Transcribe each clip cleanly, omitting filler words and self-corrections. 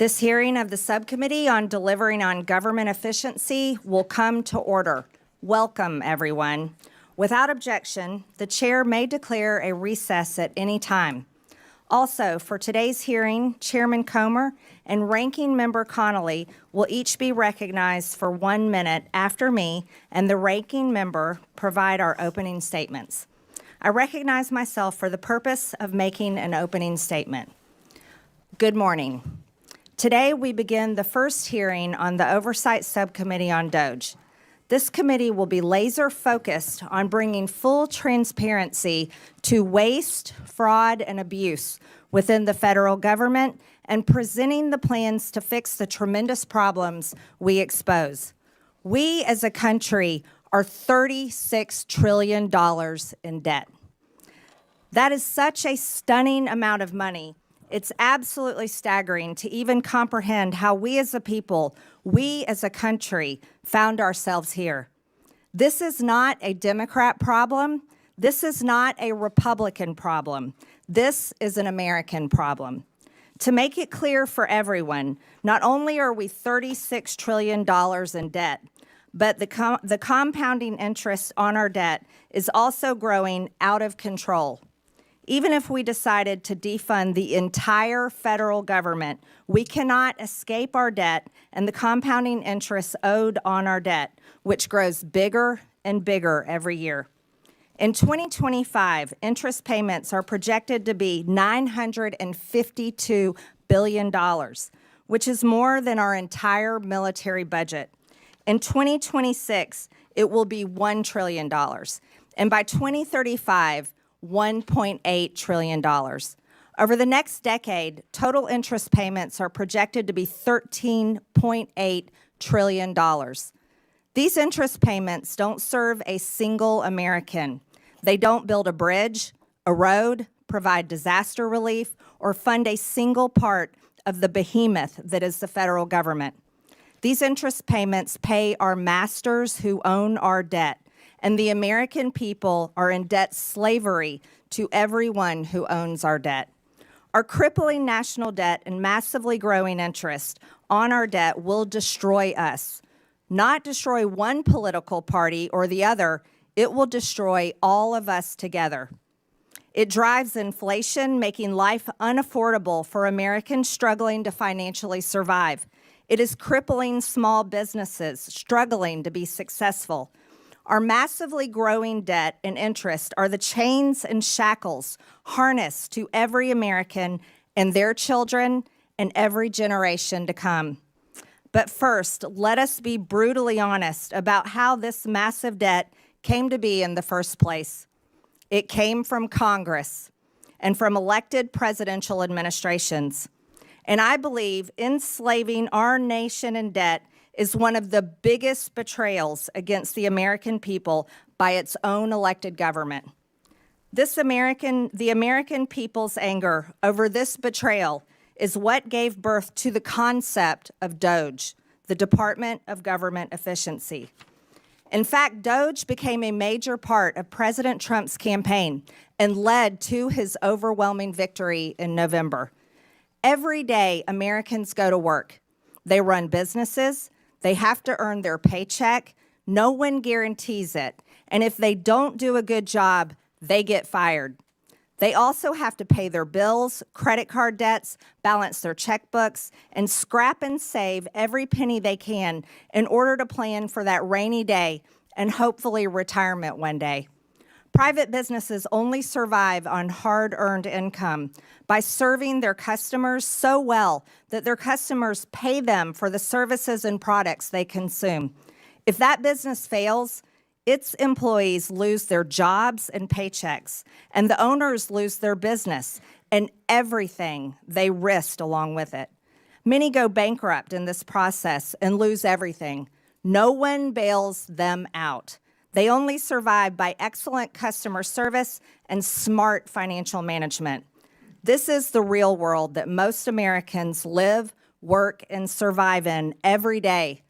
This hearing of the Subcommittee on Delivering on Government Efficiency will come to order. Welcome, everyone. Without objection, the chair may declare a recess at any time. Also, for today's hearing, Chairman Comer and Ranking Member Connolly will each be recognized for 1 minute after me and the Ranking Member provide our opening statements. I recognize myself for the purpose of making an opening statement. Good morning. Today, we begin the first hearing on the Oversight Subcommittee on DOGE. This committee will be laser-focused on bringing full transparency to waste, fraud, and abuse within the federal government and presenting the plans to fix the tremendous problems we expose. We, as a country, are $36 trillion in debt. That is such a stunning amount of money. It's absolutely staggering to even comprehend how we as a people, we as a country, found ourselves here. This is not a Democrat problem. This is not a Republican problem. This is an American problem. To make it clear for everyone, not only are we $36 trillion in debt, but the compounding interest on our debt is also growing out of control. Even if we decided to defund the entire federal government, we cannot escape our debt and the compounding interest owed on our debt, which grows bigger and bigger every year. In 2025, interest payments are projected to be $952 billion, which is more than our entire military budget. In 2026, it will be $1 trillion, and by 2035, $1.8 trillion. Over the next decade, total interest payments are projected to be $13.8 trillion. These interest payments don't serve a single American. They don't build a bridge, a road, provide disaster relief, or fund a single part of the behemoth that is the federal government. These interest payments pay our masters who own our debt, and the American people are in debt slavery to everyone who owns our debt. Our crippling national debt and massively growing interest on our debt will destroy us. Not destroy one political party or the other, it will destroy all of us together. It drives inflation, making life unaffordable for Americans struggling to financially survive. It is crippling small businesses struggling to be successful. Our massively growing debt and interest are the chains and shackles harnessed to every American and their children and every generation to come. But first, let us be brutally honest about how this massive debt came to be in the first place. It came from Congress and from elected presidential administrations. And I believe enslaving our nation in debt is one of the biggest betrayals against the American people by its own elected government. The American people's anger over this betrayal is what gave birth to the concept of DOGE, the Department of Government Efficiency. In fact, DOGE became a major part of President Trump's campaign and led to his overwhelming victory in November. Every day, Americans go to work. They run businesses. They have to earn their paycheck. No one guarantees it. And if they don't do a good job, they get fired. They also have to pay their bills, credit card debts, balance their checkbooks, and scrap and save every penny they can in order to plan for that rainy day and hopefully retirement one day. Private businesses only survive on hard-earned income by serving their customers so well that their customers pay them for the services and products they consume. If that business fails, its employees lose their jobs and paychecks, and the owners lose their business and everything they risked along with it. Many go bankrupt in this process and lose everything. No one bails them out. They only survive by excellent customer service and smart financial management. This is the real world that most Americans live, work, and survive in every day.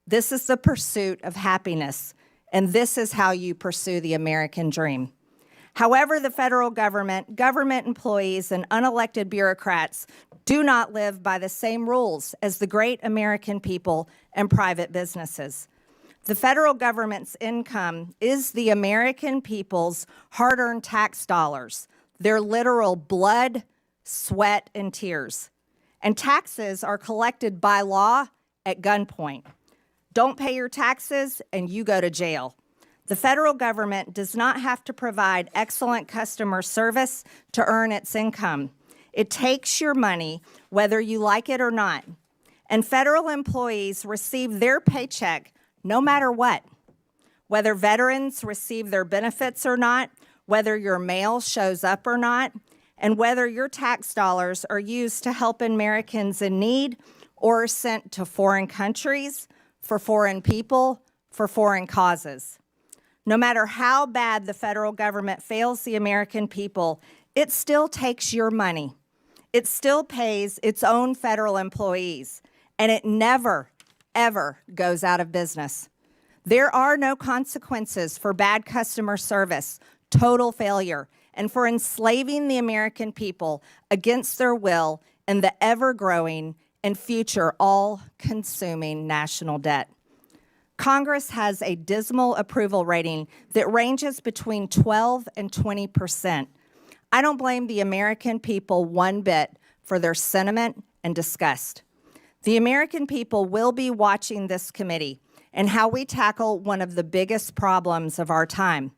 This is the pursuit of happiness, and this is how you pursue the American dream. However, the federal government, government employees, and unelected bureaucrats do not live by the same rules as the great American people and private businesses. The federal government's income is the American people's hard-earned tax dollars, their literal blood, sweat, and tears. And taxes are collected by law at gunpoint. Don't pay your taxes and you go to jail. The federal government does not have to provide excellent customer service to earn its income. It takes your money whether you like it or not. And federal employees receive their paycheck no matter what. Whether veterans receive their benefits or not, whether your mail shows up or not, and whether your tax dollars are used to help Americans in need or are sent to foreign countries, for foreign people, for foreign causes. No matter how bad the federal government fails the American people, it still takes your money. It still pays its own federal employees, and it never, ever goes out of business. There are no consequences for bad customer service, total failure, and for enslaving the American people against their will in the ever-growing and future all-consuming national debt. Congress has a dismal approval rating that ranges between 12 and 20%. I don't blame the American people one bit for their sentiment and disgust. The American people will be watching this committee and how we tackle one of the biggest problems of our time.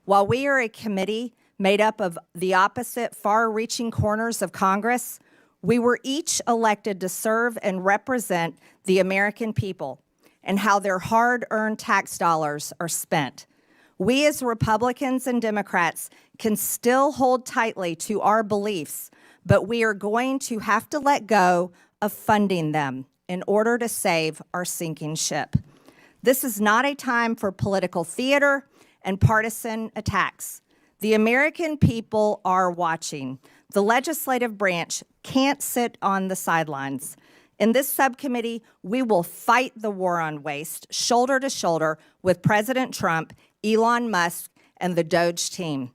While we are a committee made up of the opposite far-reaching corners of Congress, we were each elected to serve and represent the American people and how their hard-earned tax dollars are spent. We as Republicans and Democrats can still hold tightly to our beliefs, but we are going to have to let go of funding them in order to save our sinking ship. This is not a time for political theater and partisan attacks. The American people are watching. The legislative branch can't sit on the sidelines. In this subcommittee, we will fight the war on waste shoulder to shoulder with President Trump, Elon Musk, and the DOGE team.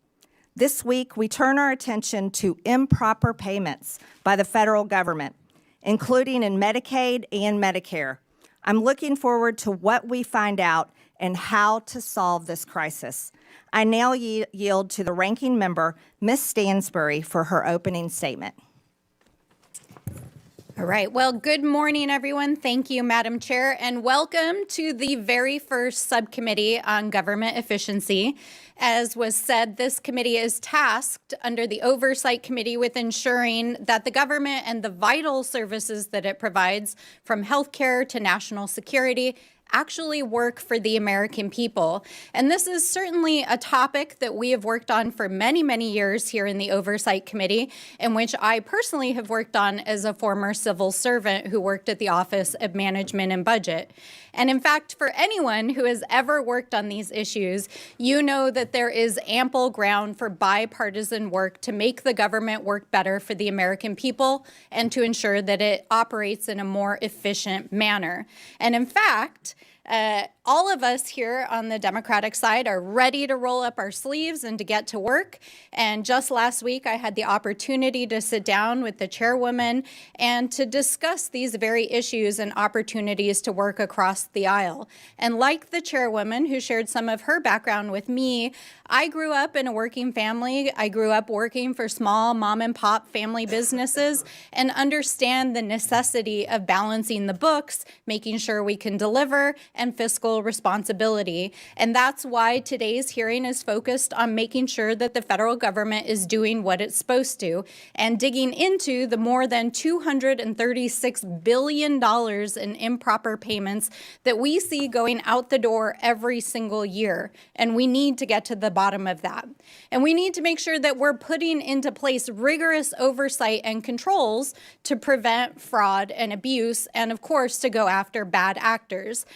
This week, we turn our attention to improper payments by the federal government, including in Medicaid and Medicare. I'm looking forward to what we find out and how to solve this crisis. I now yield to the ranking member, Ms. Stansbury, for her opening statement. All right. Well, good morning, everyone. Thank you, Madam Chair, and welcome to the very first subcommittee on government efficiency. As was said, this committee is tasked under the Oversight Committee with ensuring that the government and the vital services that it provides, from healthcare to national security, actually work for the American people. And this is certainly a topic that we have worked on for many, many years here in the Oversight Committee, in which I personally have worked on as a former civil servant who worked at the Office of Management and Budget. And in fact, for anyone who has ever worked on these issues, you know that there is ample ground for bipartisan work to make the government work better for the American people and to ensure that it operates in a more efficient manner. And in fact, all of us here on the Democratic side are ready to roll up our sleeves and to get to work. And just last week, I had the opportunity to sit down with the chairwoman and to discuss these very issues and opportunities to work across the aisle. And like the chairwoman who shared some of her background with me, I grew up in a working family. I grew up working for small mom and pop family businesses and understand the necessity of balancing the books, making sure we can deliver, and fiscal responsibility. And that's why today's hearing is focused on making sure that the federal government is doing what it's supposed to and digging into the more than $236 billion in improper payments that we see going out the door every single year. And we need to get to the bottom of that. And we need to make sure that we're putting into place rigorous oversight and controls to prevent fraud and abuse, and of course, to go after bad actors.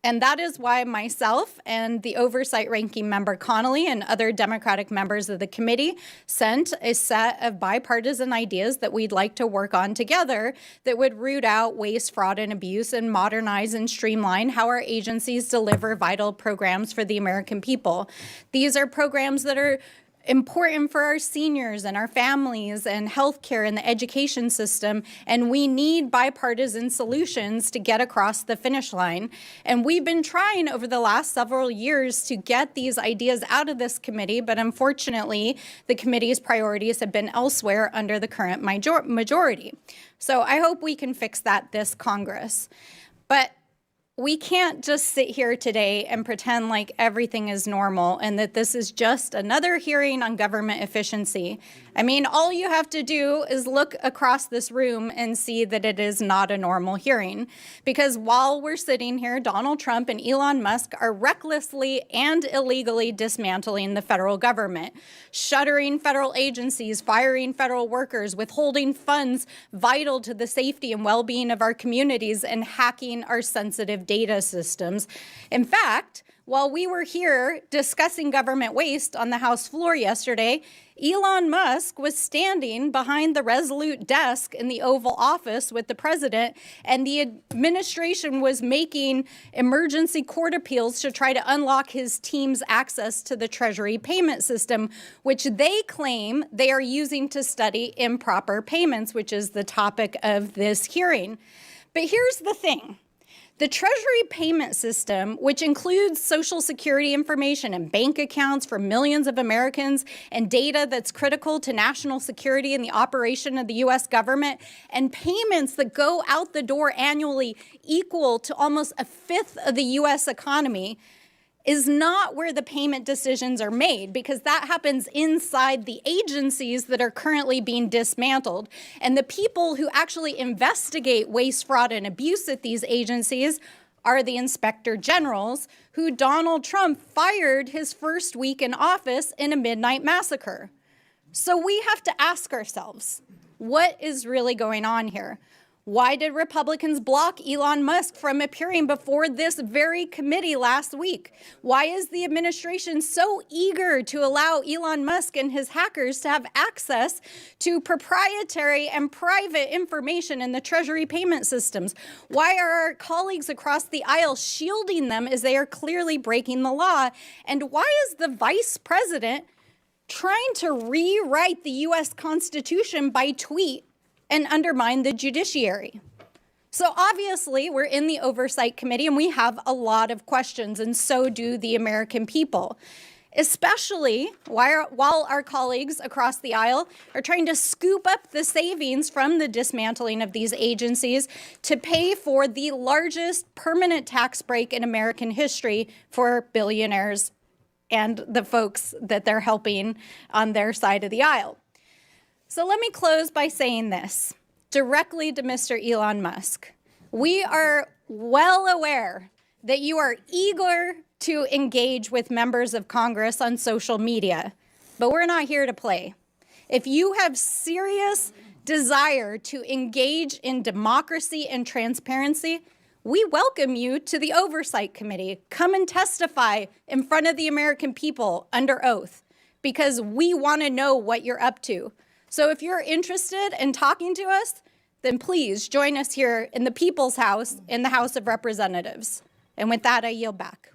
And that is why myself and the Oversight Ranking Member Connolly and other Democratic members of the committee sent a set of bipartisan ideas that we'd like to work on together that would root out waste, fraud, and abuse and modernize and streamline how our agencies deliver vital programs for the American people. These are programs that are important for our seniors and our families and healthcare and the education system. And we need bipartisan solutions to get across the finish line. And we've been trying over the last several years to get these ideas out of this committee, but unfortunately, the committee's priorities have been elsewhere under the current majority. So I hope we can fix that this Congress. But we can't just sit here today and pretend like everything is normal and that this is just another hearing on government efficiency. I mean, all you have to do is look across this room and see that it is not a normal hearing. Because while we're sitting here, Donald Trump and Elon Musk are recklessly and illegally dismantling the federal government, shuttering federal agencies, firing federal workers, withholding funds vital to the safety and well-being of our communities, and hacking our sensitive data systems. In fact, while we were here discussing government waste on the House floor yesterday, Elon Musk was standing behind the Resolute desk in the Oval Office with the president, and the administration was making emergency court appeals to try to unlock his team's access to the Treasury payment system, which they claim they are using to study improper payments, which is the topic of this hearing. But here's the thing. The Treasury payment system, which includes Social Security information and bank accounts for millions of Americans and data that's critical to national security and the operation of the U.S. government, and payments that go out the door annually equal to almost a fifth of the U.S. economy, is not where the payment decisions are made, because that happens inside the agencies that are currently being dismantled. And the people who actually investigate waste, fraud, and abuse at these agencies are the inspector generals, who Donald Trump fired his first week in office in a midnight massacre. So we have to ask ourselves, what is really going on here? Why did Republicans block Elon Musk from appearing before this very committee last week? Why is the administration so eager to allow Elon Musk and his hackers to have access to proprietary and private information in the Treasury payment systems? Why are our colleagues across the aisle shielding them as they are clearly breaking the law? And why is the vice president trying to rewrite the U.S. Constitution by tweet and undermine the judiciary? So obviously, we're in the Oversight Committee and we have a lot of questions, and so do the American people, especially while our colleagues across the aisle are trying to scoop up the savings from the dismantling of these agencies to pay for the largest permanent tax break in American history for billionaires and the folks that they're helping on their side of the aisle. So let me close by saying this directly to Mr. Elon Musk. We are well aware that you are eager to engage with members of Congress on social media, but we're not here to play. If you have serious desire to engage in democracy and transparency, we welcome you to the Oversight Committee. Come and testify in front of the American people under oath, because we want to know what you're up to. So if you're interested in talking to us, then please join us here in the People's House in the House of Representatives. And with that, I yield back.